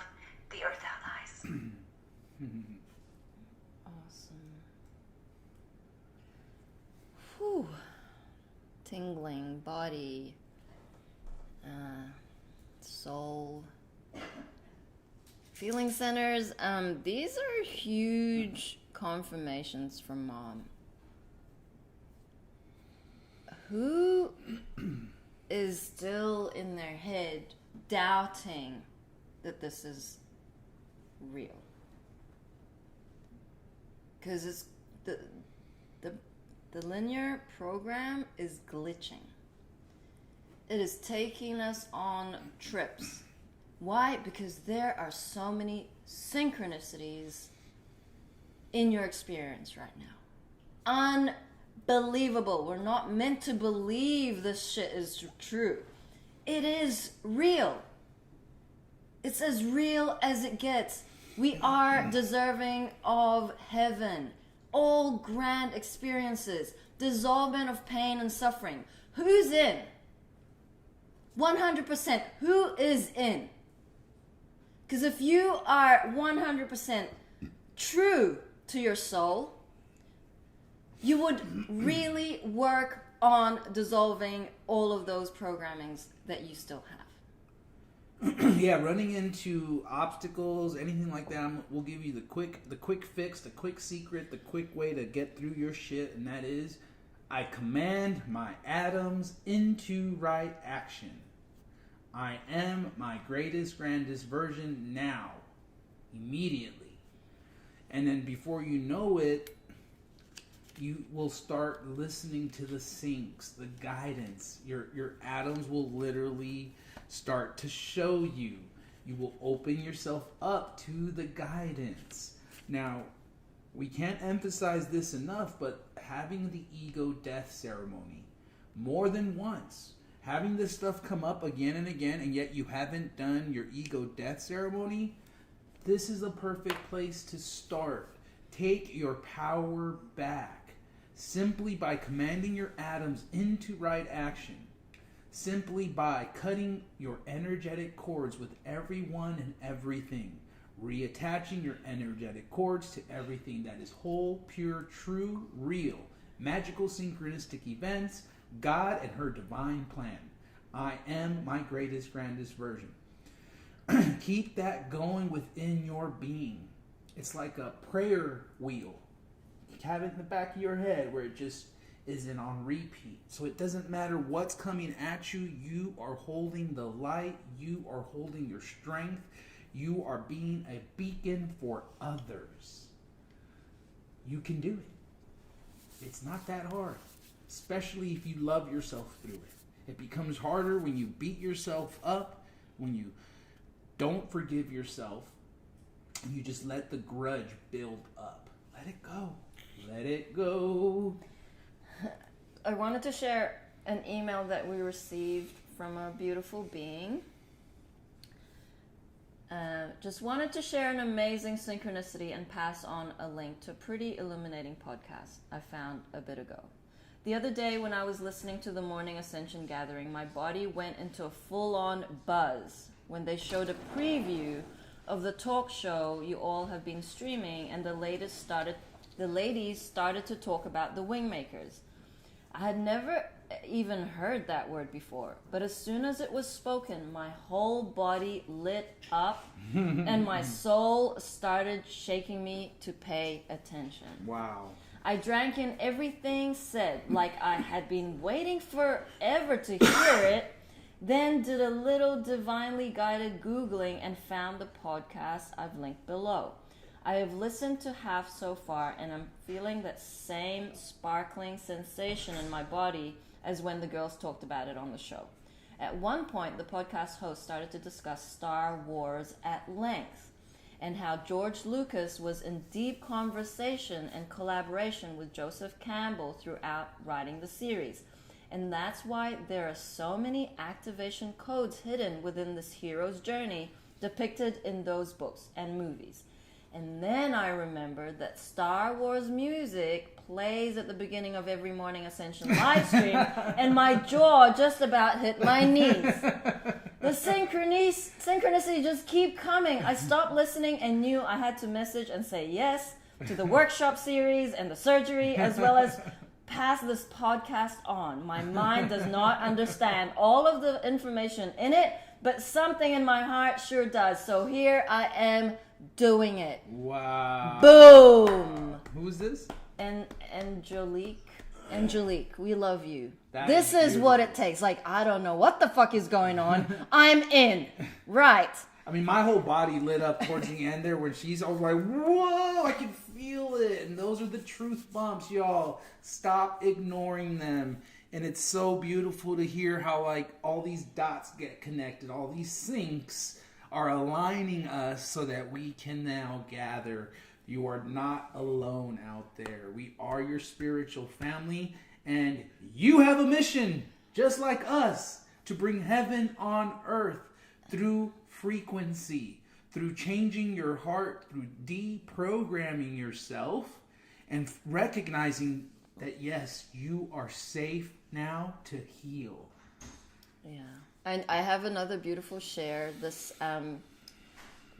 the Earth Allies. Awesome. Whew. Tingling body, soul, feeling centers. These are huge confirmations from Mom. Who is still in their head doubting that this is real? Because it's the linear program is glitching. It is taking us on trips. Why? Because there are so many synchronicities in your experience right now. Unbelievable. We're not meant to believe this shit is true. It is real. It's as real as it gets. We are deserving of heaven. All grand experiences. Dissolvement of pain and suffering. Who's in? 100%. Who is in? Because if you are 100% true to your soul, you would really work on dissolving all of those programmings that you still have. Yeah, running into obstacles, anything like that, we'll give you the quick fix, the quick secret, the quick way to get through your shit, and that is, I command my atoms into right action. I am my greatest, grandest version now, immediately. And then before you know it, you will start listening to the syncs, the guidance. Your atoms will literally start to show you. You will open yourself up to the guidance. Now, we can't emphasize this enough, but having the ego death ceremony more than once, having this stuff come up again and again, and yet you haven't done your ego death ceremony, this is a perfect place to start. Take your power back simply by commanding your atoms into right action. Simply by cutting your energetic cords with everyone and everything. Reattaching your energetic cords to everything that is whole, pure, true, real. Magical synchronistic events. God and her divine plan. I am my greatest, grandest version. Keep that going within your being. It's like a prayer wheel. You have it in the back of your head where it just isn't on repeat. So it doesn't matter what's coming at you. You are holding the light. You are holding your strength. You are being a beacon for others. You can do it. It's not that hard, especially if you love yourself through it. It becomes harder when you beat yourself up, when you don't forgive yourself, and you just let the grudge build up. Let it go. Let it go. I wanted to share an email that we received from a beautiful being. Just wanted to share an amazing synchronicity and pass on a link to a pretty illuminating podcast I found a bit ago. The other day when I was listening to the morning Ascension gathering, my body went into a full-on buzz when they showed a preview of the talk show you all have been streaming, and the ladies started to talk about the Wingmakers. I had never even heard that word before, but as soon as it was spoken, my whole body lit up and my soul started shaking me to pay attention. Wow. I drank in everything said, like I had been waiting forever to hear it, then did a little divinely guided Googling and found the podcast I've linked below. I have listened to half so far, and I'm feeling that same sparkling sensation in my body as when the girls talked about it on the show. At one point, the podcast host started to discuss Star Wars at length, and how George Lucas was in deep conversation and collaboration with Joseph Campbell throughout writing the series. And that's why there are so many activation codes hidden within this hero's journey depicted in those books and movies. And then I remembered that Star Wars music plays at the beginning of every morning Ascension live stream, and my jaw just about hit my knees. The synchronicity just keep coming. I stopped listening and knew I had to message and say yes to the workshop series and the surgery, as well as pass this podcast on. My mind does not understand all of the information in it, but something in my heart sure does. So here I am doing it. Wow. Boom. Who's this? And Angelique, we love you. That this is what it takes. Like, I don't know what the fuck is going on. I'm in. Right. I mean, my whole body lit up towards the end there when I was like, whoa, I can feel it. And those are the truth bumps, y'all. Stop ignoring them. And it's so beautiful to hear how, like, all these dots get connected. All these syncs are aligning us so that we can now gather. You are not alone out there. We are your spiritual family, and you have a mission, just like us, to bring heaven on earth through frequency, through changing your heart, through deprogramming yourself, and recognizing that, yes, you are safe now to heal. Yeah. And I have another beautiful share. This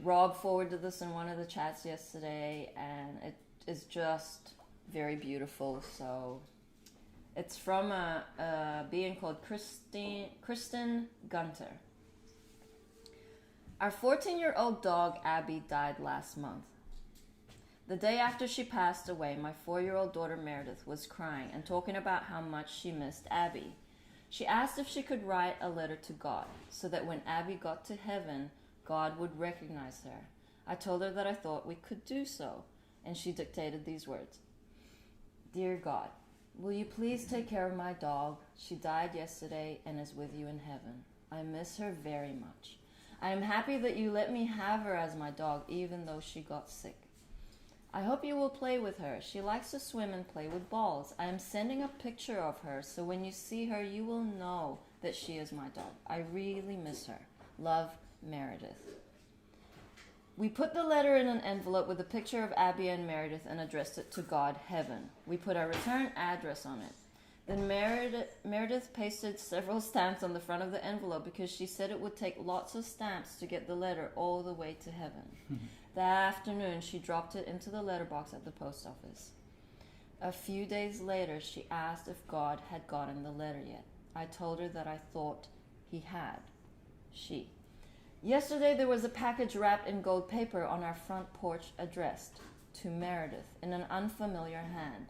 Rob forwarded this in one of the chats yesterday, and it is just very beautiful. So it's from a being called Kristen Gunter. Our 14-year-old dog Abby died last month. The day after she passed away, my 4-year-old daughter Meredith was crying and talking about how much she missed Abby. She asked if she could write a letter to God so that when Abby got to heaven, God would recognize her. I told her that I thought we could do so, and she dictated these words. Dear God, will you please take care of my dog? She died yesterday and is with you in heaven. I miss her very much. I am happy that you let me have her as my dog, even though she got sick. I hope you will play with her. She likes to swim and play with balls. I am sending a picture of her, so when you see her, you will know that she is my dog. I really miss her. Love, Meredith. We put the letter in an envelope with a picture of Abby and Meredith and addressed it to God, Heaven. We put our return address on it. Then Meredith pasted several stamps on the front of the envelope because she said it would take lots of stamps to get the letter all the way to heaven. That afternoon, she dropped it into the letterbox at the post office. A few days later, she asked if God had gotten the letter yet. I told her that I thought he had. Yesterday, there was a package wrapped in gold paper on our front porch addressed to Meredith in an unfamiliar hand.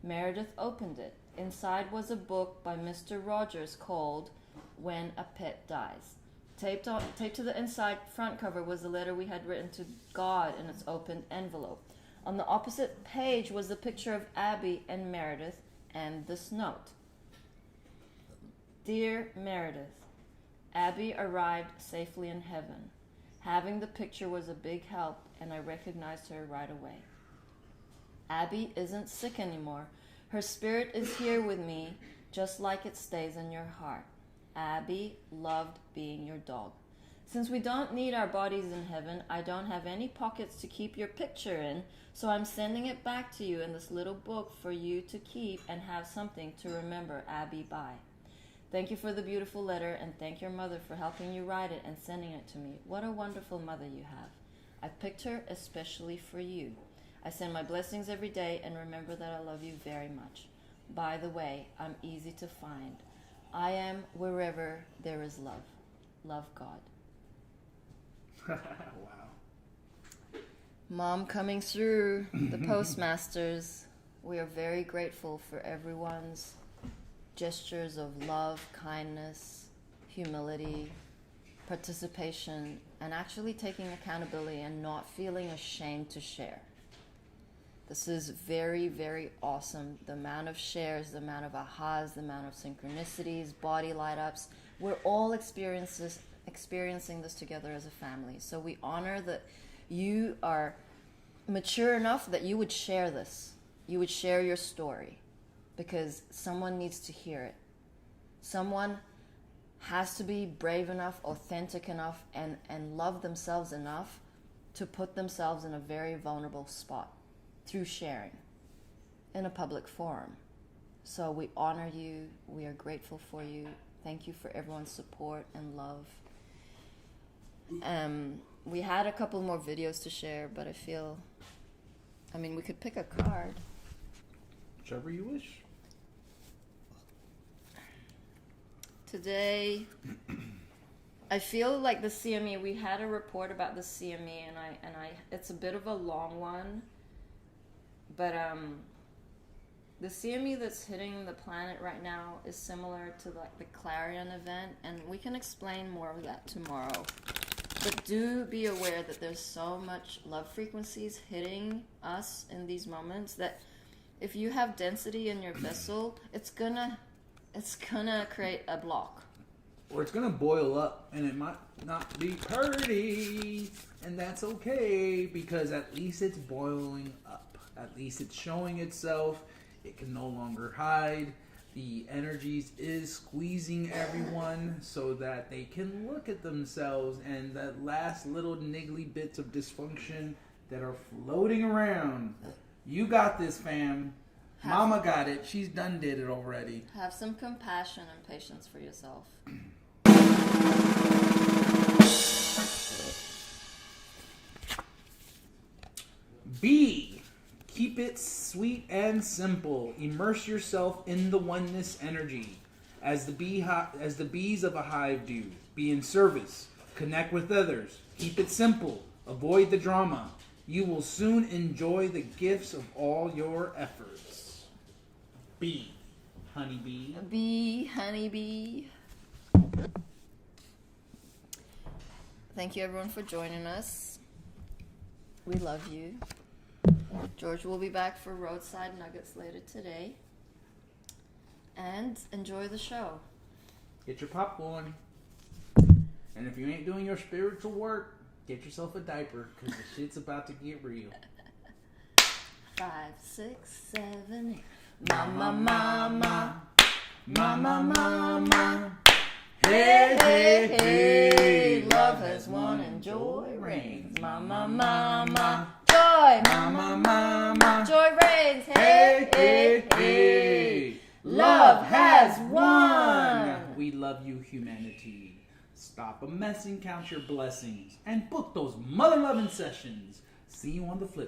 Meredith opened it. Inside was a book by Mr. Rogers called When a Pet Dies. Taped to the inside front cover was the letter we had written to God in its open envelope. On the opposite page was the picture of Abby and Meredith and this note. Dear Meredith, Abby arrived safely in heaven. Having the picture was a big help, and I recognized her right away. Abby isn't sick anymore. Her spirit is here with me, just like it stays in your heart. Abby loved being your dog. Since we don't need our bodies in heaven, I don't have any pockets to keep your picture in, so I'm sending it back to you in this little book for you to keep and have something to remember Abby by. Thank you for the beautiful letter, and thank your mother for helping you write it and sending it to me. What a wonderful mother you have. I picked her especially for you. I send my blessings every day, and remember that I love you very much. By the way, I'm easy to find. I am wherever there is love. Love, God. Wow. Mom coming through the postmasters. We are very grateful for everyone's gestures of love, kindness, humility, participation, and actually taking accountability and not feeling ashamed to share. This is very, very awesome. The amount of shares, the amount of ahas, the amount of synchronicities, body light ups. We're all experiencing this together as a family. So we honor that you are mature enough that you would share this. You would share your story because someone needs to hear it. Someone has to be brave enough, authentic enough, and love themselves enough to put themselves in a very vulnerable spot through sharing in a public forum. So we honor you. We are grateful for you. Thank you for everyone's support and love. We had a couple more videos to share, but we could pick a card. Whichever you wish. Today, I feel like the CME, we had a report about the CME, and I it's a bit of a long one, but the CME that's hitting the planet right now is similar to like the Clarion event, and we can explain more of that tomorrow. But do be aware that there's so much love frequencies hitting us in these moments that if you have density in your vessel, it's gonna create a block. Or it's gonna boil up, and it might not be pretty, and that's okay because at least it's boiling up. At least it's showing itself. It can no longer hide. The energies is squeezing everyone so that they can look at themselves and that last little niggly bits of dysfunction that are floating around. You got this, fam. Mama got it. She's done did it already. Have some compassion and patience for yourself. B. Keep it sweet and simple. Immerse yourself in the oneness energy, as the bees of a hive do. Be in service. Connect with others. Keep it simple. Avoid the drama. You will soon enjoy the gifts of all your efforts. B. Honeybee. Bee, honeybee. Thank you everyone for joining us. We love you. George will be back for Roadside Nuggets later today. And enjoy the show. Get your popcorn. And if you ain't doing your spiritual work, get yourself a diaper because the shit's about to get real. 5, 6, 7, 8. Mama, mama. Mama, mama. Hey, hey, hey. Love has won and joy reigns. Mama, mama. Joy, mama, mama. Joy reigns. Hey, hey, hey. Love has won. We love you, humanity. Stop a messing, count your blessings, and book those mother-loving sessions. See you on the flip.